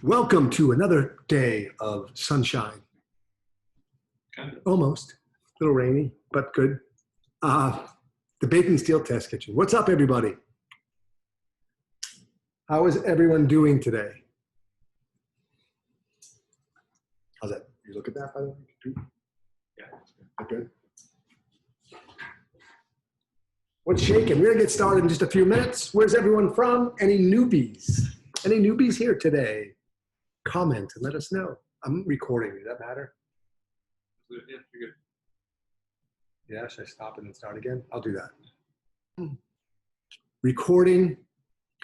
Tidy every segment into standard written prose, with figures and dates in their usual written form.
Welcome to another day of sunshine. Kind of. Almost. A little rainy, but good. The Baking Steel Test Kitchen. What's up, everybody? How is everyone doing today? How's that? You look at that, by the way? Yeah. Good. What's shaking? We're going to get started in just a few minutes. Where's everyone from? Any newbies? Any newbies here today? Comment and let us know. I'm recording. Does that matter? Yeah, you're good. Yeah, should I stop and then start again? I'll do that. Recording.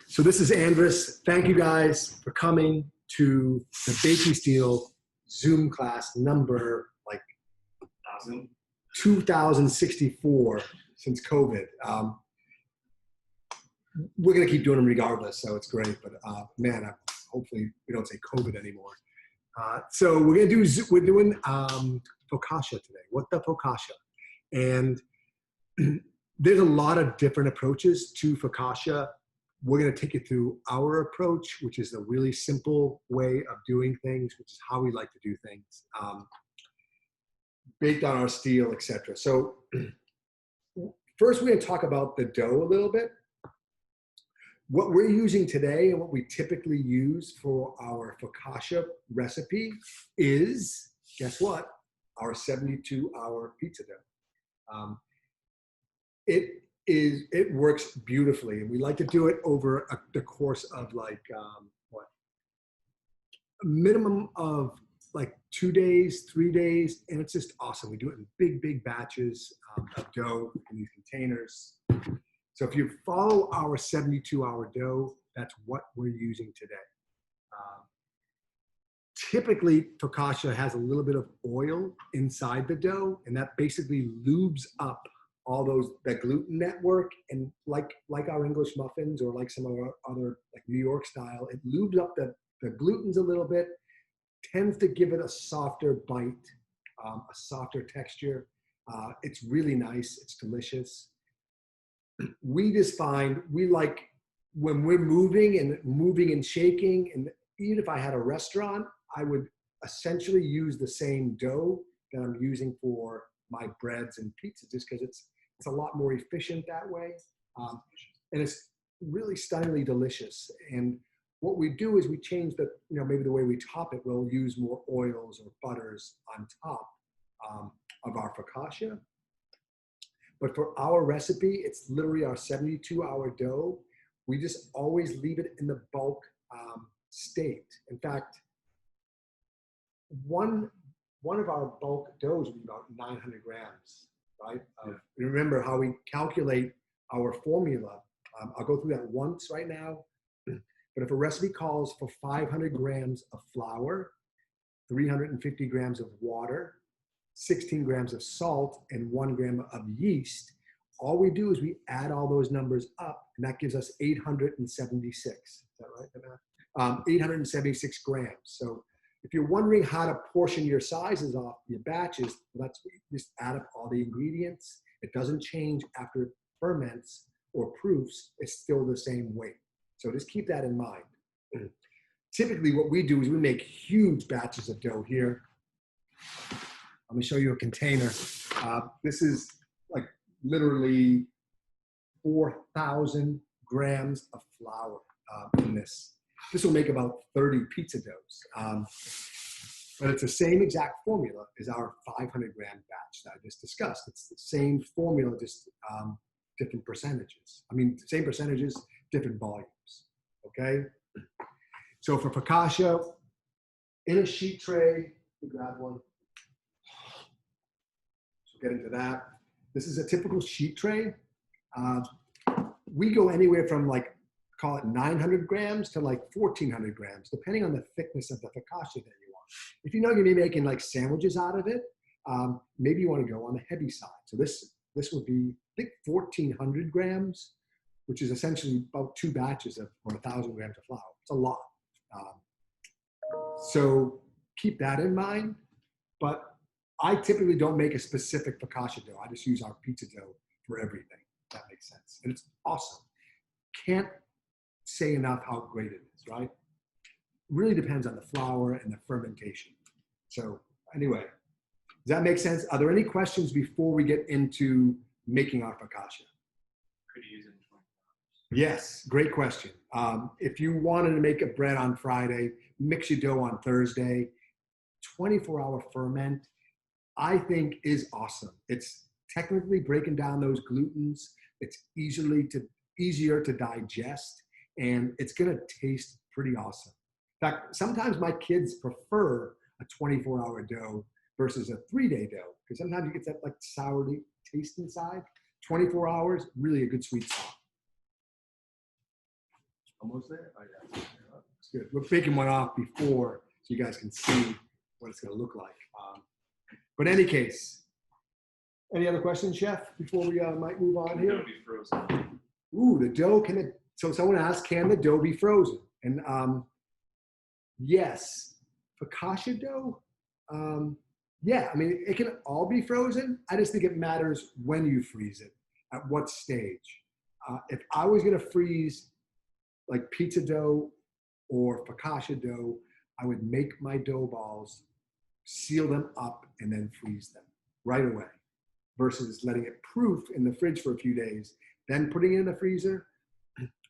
So this is Andres. Thank you guys for coming to the Baking Steel Zoom class number 2064 since COVID. We're going to keep doing them regardless, so it's great. But man, hopefully we don't say COVID anymore. So we're doing Focaccia today. What the Focaccia? And there's a lot of different approaches to Focaccia. We're going to take you through our approach, which is a really simple way of doing things, which is how we like to do things, baked on our steel, etc. So first, we're going to talk about the dough a little bit. What we're using today and what we typically use for our Focaccia recipe is, guess what? Our 72-hour pizza dough. It works beautifully, and we like to do it over the course of a minimum of 2 days, 3 days, and it's just awesome. We do it in big batches of dough in these containers. So if you follow our 72-hour dough, that's what we're using today. Typically, Focaccia has a little bit of oil inside the dough, and that basically lubes up all that gluten network. And like our English muffins or like some of our other New York style, it lubes up the glutens a little bit, tends to give it a softer bite, a softer texture. It's really nice. It's delicious. We just find we like when we're moving and shaking, and even if I had a restaurant, I would essentially use the same dough that I'm using for my breads and pizza, just because it's a lot more efficient that way, and it's really stunningly delicious. And what we do is we change maybe the way we top it. We'll use more oils or butters on top of our Focaccia. But for our recipe, it's literally our 72-hour dough. We just always leave it in the bulk state. In fact, one of our bulk doughs would be about 900 grams, right? Remember how we calculate our formula. I'll go through that once right now. But if a recipe calls for 500 grams of flour, 350 grams of water, 16 grams of salt, and 1 gram of yeast, all we do is we add all those numbers up, and that gives us 876. Is that right? 876 grams. So if you're wondering how to portion your sizes off your batches, that's what you just add up all the ingredients. It doesn't change after it ferments or proofs. It's still the same weight. So just keep that in mind. Typically, what we do is we make huge batches of dough here. Let me show you a container. This is literally 4,000 grams of flour in this. This will make about 30 pizza doughs. But it's the same exact formula as our 500 gram batch that I just discussed. It's the same formula, just different percentages. Same percentages, different volumes, okay? So for Focaccia, in a sheet tray, we grab one. Get into that. This is a typical sheet tray. We go anywhere from call it 900 grams to 1,400 grams, depending on the thickness of the Focaccia that you want. If you know you're gonna be making sandwiches out of it, maybe you want to go on the heavy side. So this would be, I think, 1,400 grams, which is essentially about 2 batches of 1,000 grams of flour. It's a lot. So keep that in mind. But I typically don't make a specific Focaccia dough. I just use our pizza dough for everything. If that makes sense. And it's awesome. Can't say enough how great it is, right? really depends on the flour and the fermentation. So anyway, does that make sense? Are there any questions before we get into making our focaccia? Could you use it in 24 hours? Yes, great question. If you wanted to make a bread on Friday, mix your dough on Thursday, 24-hour ferment, I think is awesome. It's technically breaking down those glutens. It's easier to digest, and it's gonna taste pretty awesome. In fact, sometimes my kids prefer a 24-hour dough versus a 3-day dough, because sometimes you get that like sour taste inside. 24 hours, really a good sweet spot. Almost there? Oh yeah, that's good. We're baking one off before so you guys can see what it's gonna look like. But in any case, any other questions, Chef, before we might move on here? It'll be frozen. Ooh, the dough, so someone asked, can the dough be frozen? And yes, focaccia dough, yeah, I mean, it can all be frozen. I just think it matters when you freeze it, at what stage. If I was gonna freeze like pizza dough or focaccia dough, I would make my dough balls, seal them up, and then freeze them right away, versus letting it proof in the fridge for a few days, then putting it in the freezer.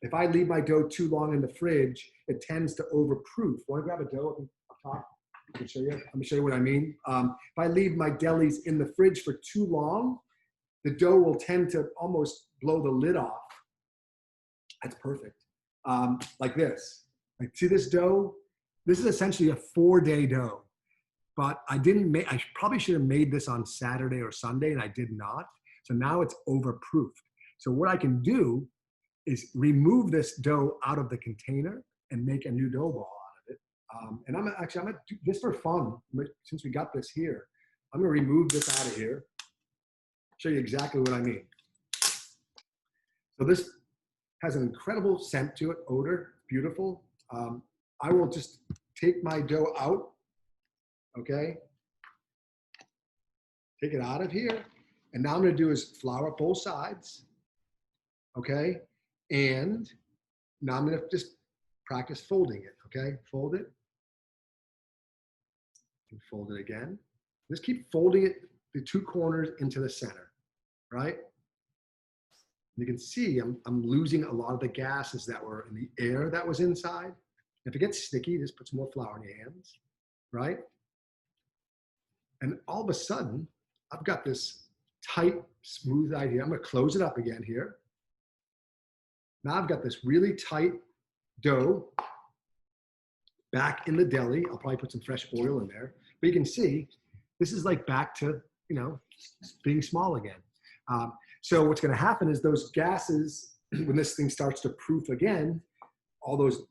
If I leave my dough too long in the fridge, it tends to overproof. Want to grab a dough up top? I can show you. Let me show you what I mean. If I leave my delis in the fridge for too long, the dough will tend to almost blow the lid off. That's perfect. Like this. Like, see this dough? This is essentially a 4-day dough. But I probably should have made this on Saturday or Sunday, and I did not. So now it's overproofed. So what I can do is remove this dough out of the container and make a new dough ball out of it. And I'm gonna do this for fun, since we got this here. I'm gonna remove this out of here, show you exactly what I mean. So this has an incredible scent to it, odor, beautiful. I will just take my dough out. Okay, take it out of here. And now I'm gonna do is flour up both sides. Okay, and now I'm gonna just practice folding it. Okay, fold it, and fold it again. Just keep folding it, the 2 corners into the center, right? You can see I'm losing a lot of the gases that were in the air that was inside. If it gets sticky, just put some more flour in your hands, right? And all of a sudden, I've got this tight, smooth idea. I'm gonna close it up again here. Now I've got this really tight dough back in the deli. I'll probably put some fresh oil in there. But you can see, this is like back to, being small again. So what's gonna happen is those gases, when this thing starts to proof again, all those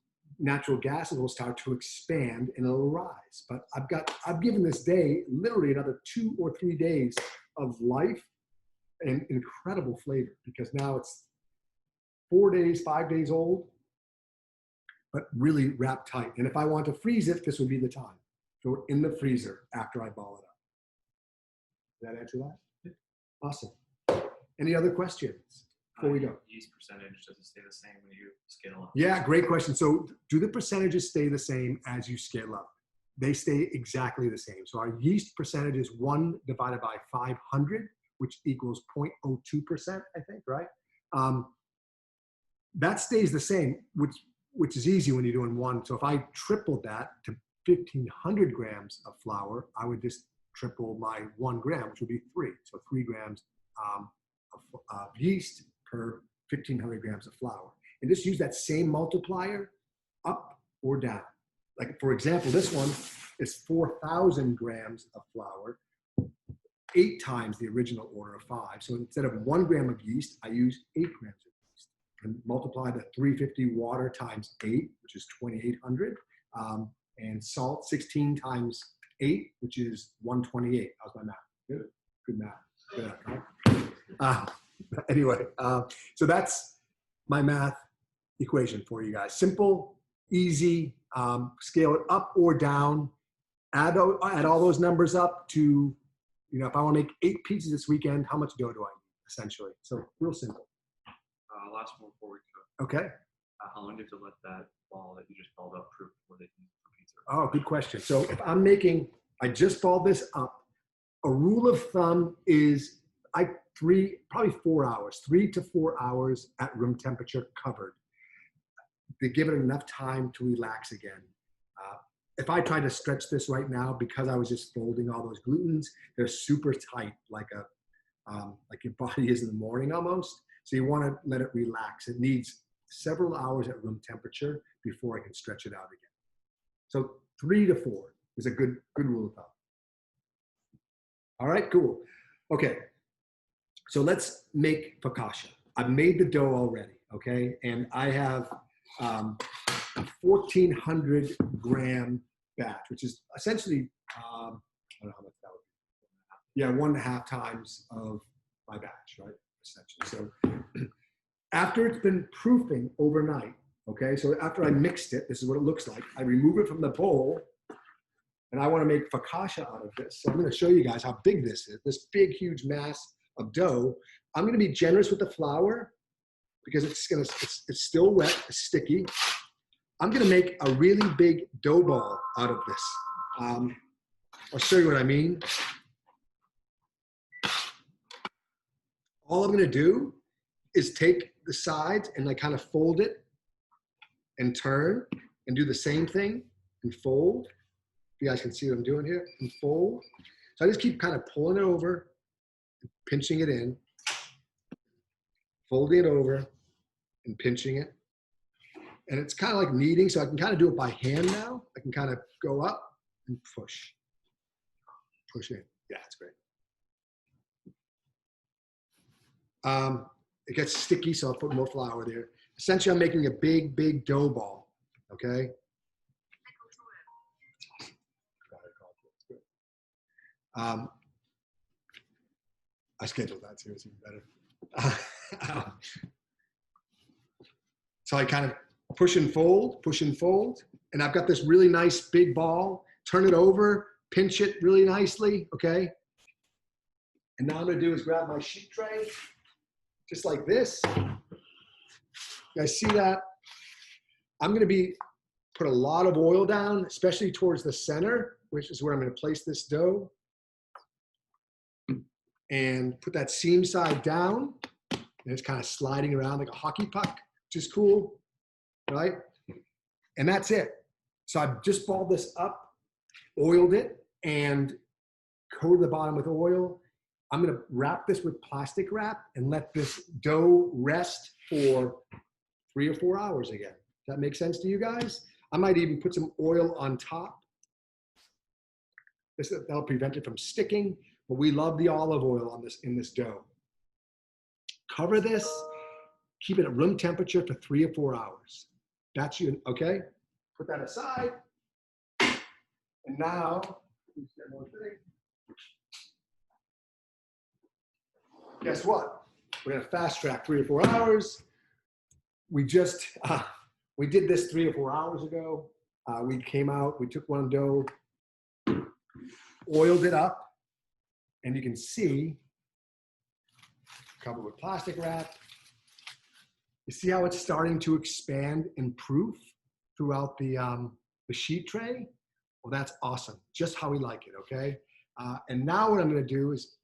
natural gases will start to expand and it'll rise. But I've given this day literally another 2 or 3 days of life and incredible flavor, because now it's 4 days, 5 days old, but really wrapped tight. And if I want to freeze it, this would be the time. Throw it in the freezer after I ball it up. Did that answer that? Yeah. Awesome. Any other questions before we go? Yeast percentage, does it stay the same when you scale up? Yeah, great question. So do the percentages stay the same as you scale up? They stay exactly the same. So our yeast percentage is 1 divided by 500, which equals 0.02%, I think, right? That stays the same, which is easy when you're doing 1. So if I tripled that to 1,500 grams of flour, I would just triple my 1 gram, which would be 3. So 3 grams of yeast per 1,500 grams of flour. And just use that same multiplier up or down. Like, for example, this one is 4,000 grams of flour, 8 times the original order of 5. So instead of 1 gram of yeast, I use 8 grams of yeast. And multiply the 350 water times 8, which is 2,800. And salt, 16 times 8, which is 128. How's my math? Good. Good math. Good, right? Anyway, so that's my math equation for you guys. Simple, easy, scale it up or down, add all those numbers up to, if I want to make 8 pizzas this weekend, how much dough do I need, essentially? So real simple. Last one before we go. Okay. How long do you have to let that ball that you just balled up proof before they can Oh, good question. So if I'm making, I just balled this up. A rule of thumb is probably 4 hours, 3 to 4 hours at room temperature covered. To give it enough time to relax again. If I try to stretch this right now, because I was just folding all those glutens, they're super tight, like your body is in the morning almost. So you want to let it relax. It needs several hours at room temperature before I can stretch it out again. So 3 to 4 is a good rule of thumb. All right, cool. Okay, so let's make focaccia. I've made the dough already, okay? And I have a 1,400 gram batch, which is essentially, I don't know how much that would be. Yeah, 1.5 times of my batch, right? Essentially. So after it's been proofing overnight, okay? So after I mixed it, this is what it looks like. I remove it from the bowl, and I want to make focaccia out of this. So I'm going to show you guys how big this is, this big, huge mass of dough. I'm going to be generous with the flour because it's still wet, it's sticky. I'm going to make a really big dough ball out of this. I'll show you what I mean. All I'm going to do is take the sides and kind of fold it and turn and do the same thing and fold. You guys can see what I'm doing here, and fold. So I just keep kind of pulling it over, pinching it in, folding it over, and pinching it. And it's kind of like kneading, so I can kind of do it by hand now. I can kind of go up and push. Push in. Yeah, it's great. It gets sticky, so I'll put more flour there. Essentially, I'm making a big, big dough ball, okay? I scheduled that too, it's even better. So I kind of push and fold, and I've got this really nice big ball. Turn it over, pinch it really nicely, okay? And now I'm gonna do is grab my sheet tray, just like this. You guys see that? I'm gonna put a lot of oil down, especially towards the center, which is where I'm gonna place this dough. And put that seam side down, and it's kind of sliding around like a hockey puck, which is cool, right? And that's it. So I've just balled this up, oiled it, and coated the bottom with oil. I'm gonna wrap this with plastic wrap and let this dough rest for 3 or 4 hours again. Does that make sense to you guys? I might even put some oil on top. That'll prevent it from sticking. But we love the olive oil in this dough. Cover this, keep it at room temperature for 3 or 4 hours. That's you, okay? Put that aside. And now, guess what? We're gonna fast track 3 or 4 hours. We just, we did this 3 or 4 hours ago. We came out, we took one dough, oiled it up, and you can see, covered with plastic wrap. You see how it's starting to expand and proof throughout the sheet tray? Well, that's awesome. Just how we like it, okay? And now what I'm gonna do is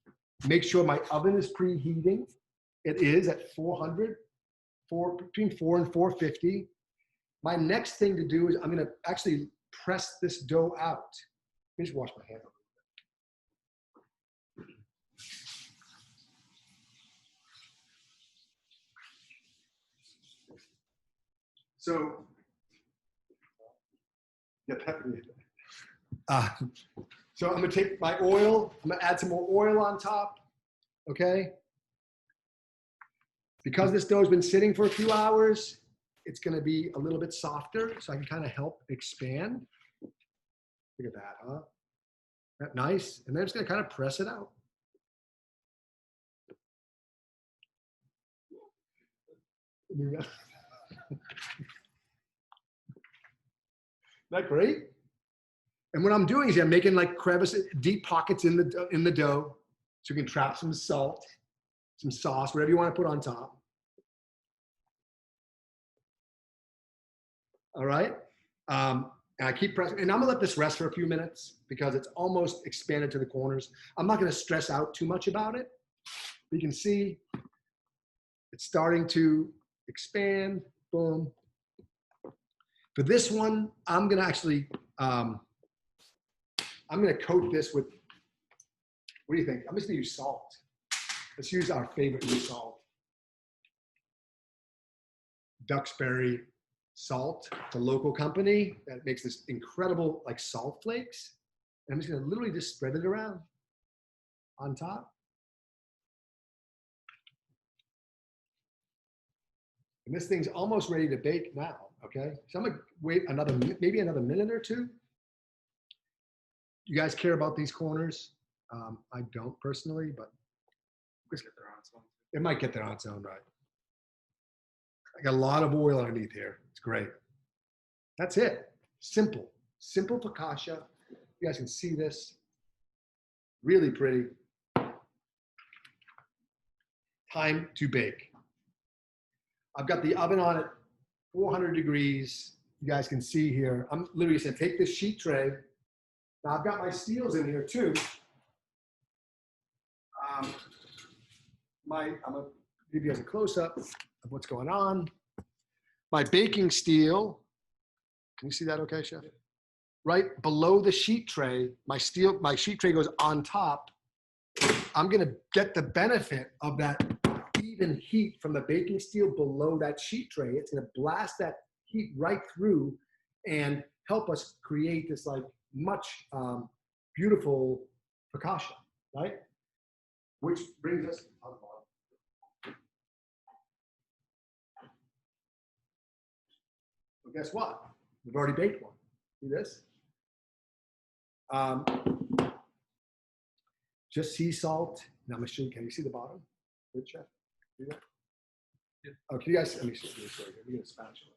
make sure my oven is preheating. It is at 400, between 4 and 450. My next thing to do is I'm gonna actually press this dough out. Let me just wash my hands. So, yeah, pepper. So I'm gonna take my oil, I'm gonna add some more oil on top, okay? Because this dough has been sitting for a few hours, it's gonna be a little bit softer, so I can kind of help expand. Look at that, huh? That nice, and then I'm just gonna kind of press it out. Isn't that great? And what I'm doing is I'm making like crevices, deep pockets in the dough, so you can trap some salt, some sauce, whatever you want to put on top. All right. And I keep pressing, and I'm gonna let this rest for a few minutes because it's almost expanded to the corners. I'm not gonna stress out too much about it. You can see it's starting to expand, boom. For this one, I'm gonna actually, I'm gonna coat this with, what do you think? I'm just gonna use salt. Let's use our favorite new salt. Duxbury salt. It's a local company that makes this incredible like salt flakes. And I'm just gonna literally just spread it around on top. And this thing's almost ready to bake now, okay? So I'm gonna wait maybe another minute or two. You guys care about these corners? I don't personally, but it might get there on its own, right? I got a lot of oil underneath here. It's great. That's it. Simple focaccia. You guys can see this. Really pretty. Time to bake. I've got the oven on at 400 degrees. You guys can see here. I'm literally gonna take this sheet tray. Now I've got my steels in here too. I'm gonna give you guys a close-up of what's going on. My baking steel, can you see that okay, Chef? Right below the sheet tray, my sheet tray goes on top. I'm gonna get the benefit of that even heat from the baking steel below that sheet tray. It's gonna blast that heat right through and help us create this like much beautiful focaccia, right? Which brings us on the bottom. Well, guess what? We've already baked one. See this? Just sea salt. Now I'm gonna show you. Can you see the bottom? Good, Chef. See that? Yeah. Oh, can you guys? Let me show you. Let me get a spatula.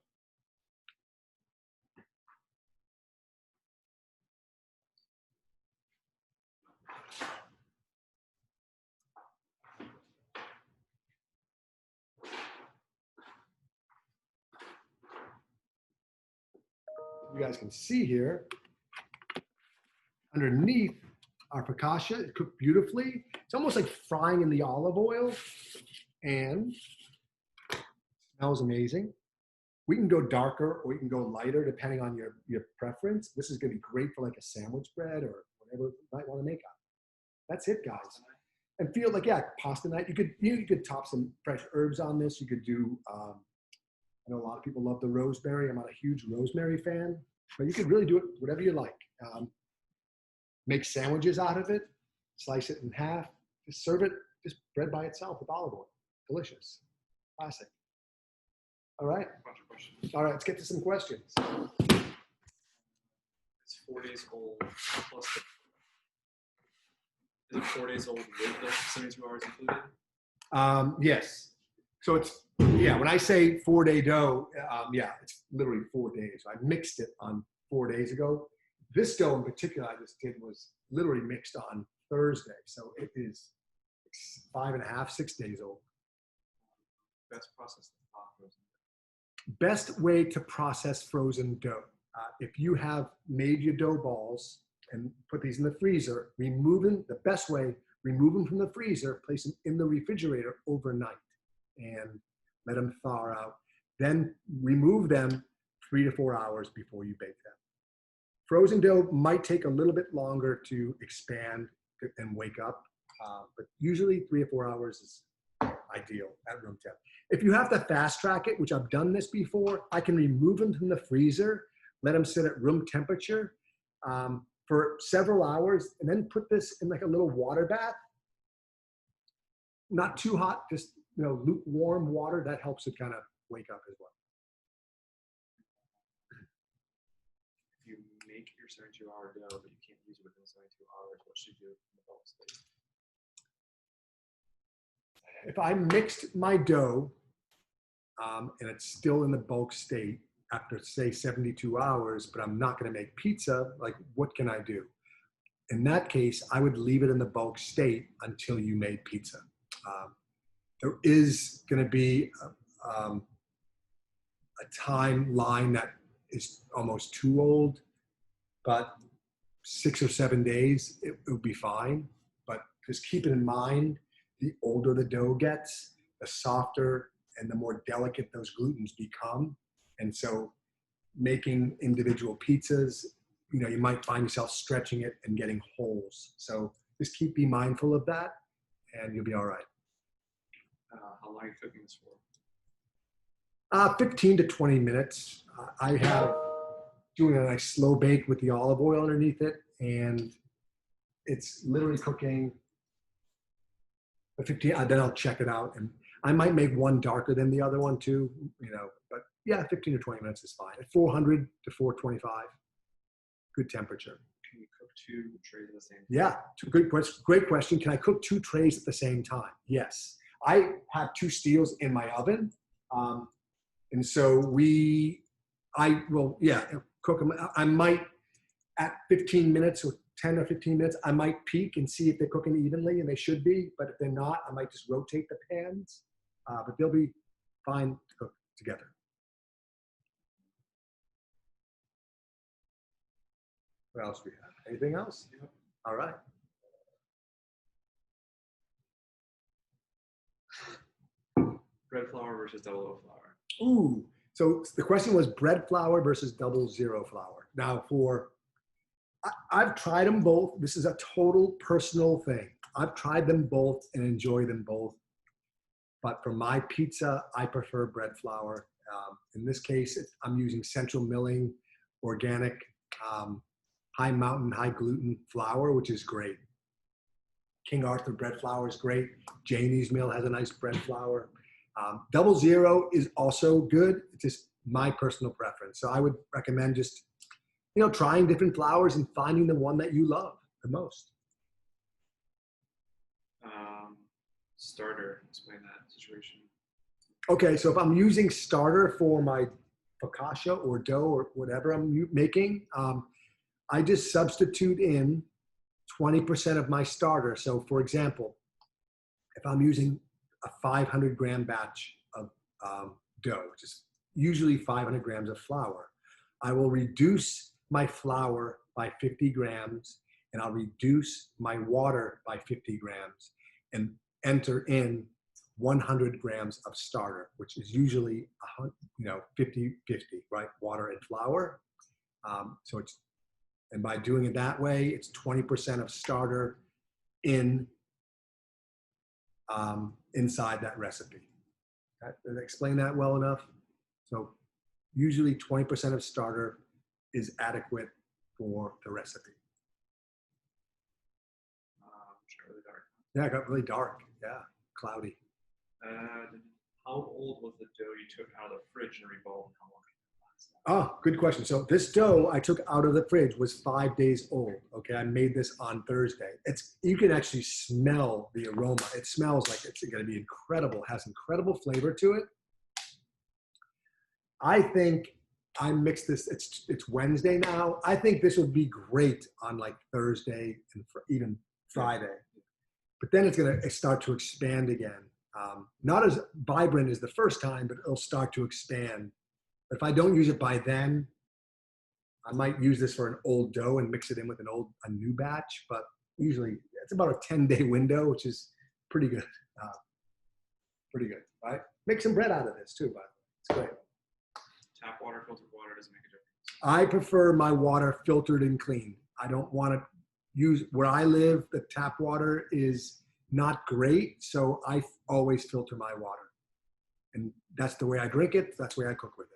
You guys can see here, underneath our focaccia, it cooked beautifully. It's almost like frying in the olive oil, and it smells amazing. We can go darker or we can go lighter depending on your preference. This is gonna be great for like a sandwich bread or whatever you might wanna make out. That's it, guys. And feel like, yeah, pasta night. You could top some fresh herbs on this. You could do, I know a lot of people love the rosemary. I'm not a huge rosemary fan, but you could really do it whatever you like. Make sandwiches out of it, slice it in half, just serve it, just bread by itself with olive oil. Delicious. Classic. All right. All right, let's get to some questions. It's 4 days old plus is it 4 days old with the 72 hours included? Yes. So it's, yeah, when I say 4-day dough, yeah, it's literally 4 days. I mixed it on 4 days ago. This dough in particular I just did was literally mixed on Thursday. So it is 5.5, 6 days old. Best process frozen. Best way to process frozen dough. If you have made your dough balls and put these in the freezer, remove them, the best way, remove them from the freezer, place them in the refrigerator overnight and let them thaw out. Then remove them 3 to 4 hours before you bake them. Frozen dough might take a little bit longer to expand and wake up, but usually 3 or 4 hours is ideal at room temp. If you have to fast track it, which I've done this before, I can remove them from the freezer, let them sit at room temperature for several hours, and then put this in like a little water bath. Not too hot, just lukewarm water. That helps it kind of wake up as well. If you make your 72-hour dough, but you can't use it within 72 hours, what should you do in the bulk state? If I mixed my dough and it's still in the bulk state after say 72 hours, but I'm not going to make pizza, like what can I do? In that case, I would leave it in the bulk state until you made pizza. There is going to be a timeline that is almost too old. but 6 or 7 days, it would be fine. But just keep it in mind, the older the dough gets, the softer and the more delicate those glutens become. And so making individual pizzas, you might find yourself stretching it and getting holes. So just be mindful of that and you'll be all right. How long are you cooking this for? 15 to 20 minutes. I have doing a nice slow bake with the olive oil underneath it, and it's literally cooking 15. Then I'll check it out, and I might make one darker than the other one too, but yeah, 15 to 20 minutes is fine. At 400 to 425, good temperature. Can you cook 2 trays at the same time? Yeah, great question. Can I cook 2 trays at the same time? Yes. I have 2 steels in my oven. And so I will cook them. I might, at 15 minutes or 10 or 15 minutes, I might peek and see if they're cooking evenly, and they should be. But if they're not, I might just rotate the pans. But they'll be fine to cook together. What else do we have? Anything else? Yep. All right. Bread flour versus double O flour. Ooh, so the question was bread flour versus 00 flour. Now I've tried them both. This is a total personal thing. I've tried them both and enjoy them both. But for my pizza, I prefer bread flour. In this case, I'm using Central Milling organic, high mountain, high gluten flour, which is great. King Arthur bread flour is great. Janie's Mill has a nice bread flour. 00 is also good. It's just my personal preference. So I would recommend just, trying different flours and finding the one that you love the most. Starter, explain that situation. Okay, so if I'm using starter for my focaccia or dough or whatever I'm making, I just substitute in 20% of my starter. So for example, if I'm using a 500 gram batch of dough, which is usually 500 grams of flour, I will reduce my flour by 50 grams and I'll reduce my water by 50 grams and enter in 100 grams of starter, which is usually 50-50, right? Water and flour. And by doing it that way, it's 20% of starter inside that recipe. Did I explain that well enough? So usually 20% of starter is adequate for the recipe. Really dark. Yeah, it got really dark. Yeah, cloudy. How old was the dough you took out of the fridge and revolved? How long? Oh, good question. So this dough I took out of the fridge was 5 days old. Okay, I made this on Thursday. You can actually smell the aroma. It smells like it's going to be incredible. It has incredible flavor to it. I think I mixed this. It's Wednesday now. I think this would be great on like Thursday and even Friday. But then it's going to start to expand again. Not as vibrant as the first time, but it'll start to expand. But if I don't use it by then, I might use this for an old dough and mix it in with a new batch. But usually it's about a 10-day window, which is pretty good. Pretty good, right? Make some bread out of this too, by the way. It's great. Tap water, filtered water doesn't make a difference. I prefer my water filtered and clean. I don't want to use, where I live, the tap water is not great. So I always filter my water. And that's the way I drink it. That's the way I cook with it.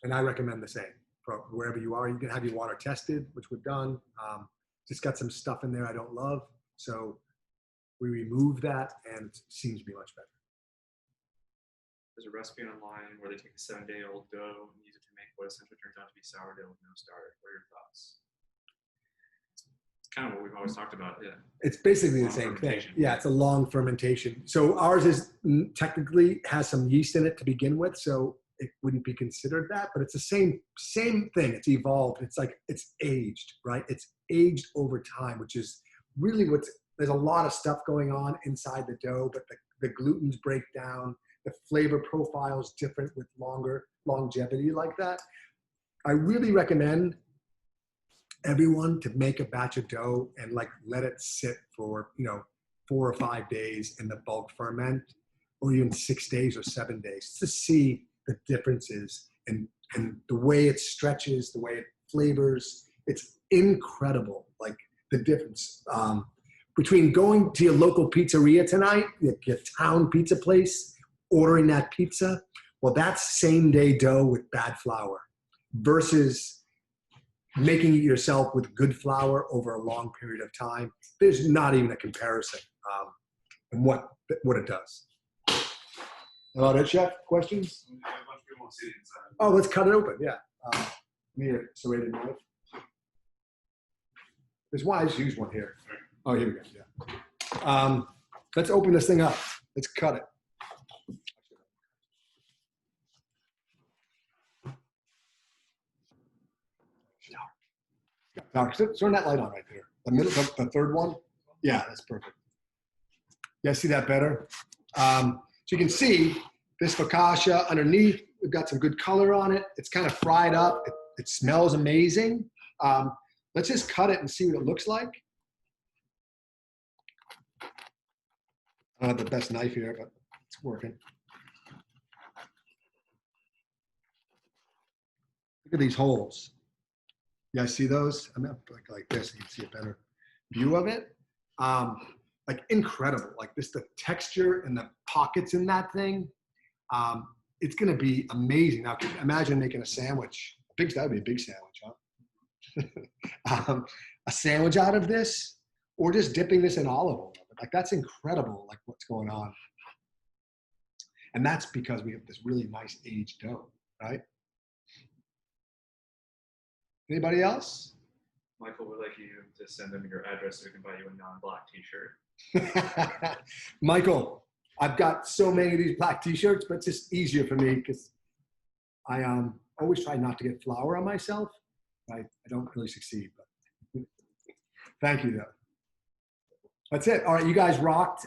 And I recommend the same for wherever you are. You can have your water tested, which we've done. Just got some stuff in there I don't love. So we remove that and it seems to be much better. There's a recipe online where they take a 7-day-old dough and use it to make what essentially turns out to be sourdough with no starter. What are your thoughts? It's kind of what we've always talked about, yeah. It's basically the same thing. Yeah, it's a long fermentation. So ours is technically has some yeast in it to begin with, so it wouldn't be considered that, but it's the same thing. It's evolved. It's like it's aged, right? It's aged over time, which is really there's a lot of stuff going on inside the dough, but the glutens break down. The flavor profile is different with longer longevity like that. I really recommend everyone to make a batch of dough and like let it sit for, 4 or 5 days in the bulk ferment, or even 6 days or 7 days, to see the differences and the way it stretches, the way it flavors. It's incredible, like the difference between going to your local pizzeria tonight, your town pizza place, ordering that pizza. Well, that's same day dough with bad flour versus making it yourself with good flour over a long period of time. There's not even a comparison in what it does. About it, Chef? Questions? Oh, let's cut it open. Yeah. Need a serrated knife. There's one. I just use one here. Oh, here we go. Yeah. Let's open this thing up. Let's cut it. Now, turn that light on right there. The middle, the third one. Yeah, that's perfect. Yeah, see that better? So you can see this focaccia underneath. We've got some good color on it. It's kind of fried up. It smells amazing. Let's just cut it and see what it looks like. I don't have the best knife here, but it's working. Look at these holes. You guys see those? I'm like this. You can see a better view of it. Like incredible. Like this, the texture and the pockets in that thing. It's going to be amazing. Now, imagine making a sandwich. That would be a big sandwich, huh? A sandwich out of this, or just dipping this in olive oil. Like that's incredible. Like what's going on, and that's because we have this really nice aged dough, right? Anybody else? Michael would like you to send them your address so we can buy you a non-black t-shirt. Michael, I've got so many of these black t-shirts, but it's just easier for me because I always try not to get flour on myself. I don't really succeed, but thank you though. That's it. All right, you guys rocked.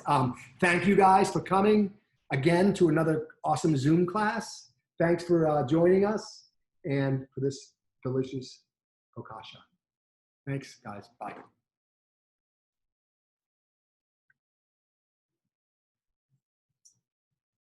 Thank you guys for coming again to another awesome Zoom class. Thanks for joining us and for this delicious focaccia. Thanks, guys. Bye.